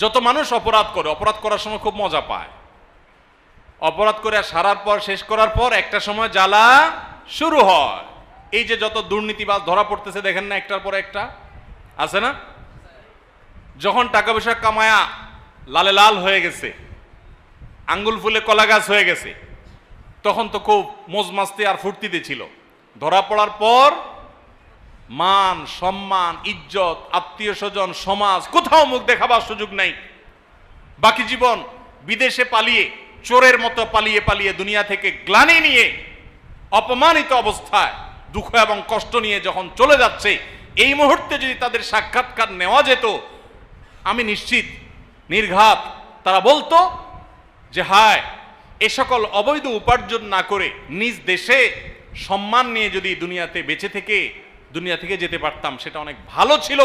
যত মানুষ অপরাধ করে, অপরাধ করার সময় খুব মজা পায়। অপরাধ করে সারার পর, শেষ করার পর একটা সময় জ্বালা শুরু হয়। এই যে যত দুর্নীতিবাজ ধরা পড়তেছে দেখেন না, একটার পর একটা আছে না? যখন টাকা পয়সা কামায়া লালে লাল হয়ে গেছে, আঙ্গুল ফুলে কলা গাছ হয়ে গেছে, তখন তো খুব মজমাস্তি আর ফুর্তিতে ছিল। ধরা পড়ার পর মান সম্মান ইজ্জত আত্মীয় স্বজন সমাজ কোথাও মুখ দেখাবার সুযোগ নাই। বাকি জীবন বিদেশে পালিয়ে, চোরের মতো পালিয়ে পালিয়ে দুনিয়া থেকে গ্লানি নিয়ে অপমানিত অবস্থায় দুঃখ এবং কষ্ট নিয়ে যখন চলে যাচ্ছে, এই মুহূর্তে যদি তাদের সাক্ষাৎকার নেওয়া যেত, আমি নিশ্চিত নির্ঘাত তারা বলতো যে হায়, এ সকল অবৈধ উপার্জন না করে নিজ দেশে সম্মান নিয়ে যদি দুনিয়া থেকে যেতে পারতাম, সেটা অনেক ভালো ছিল।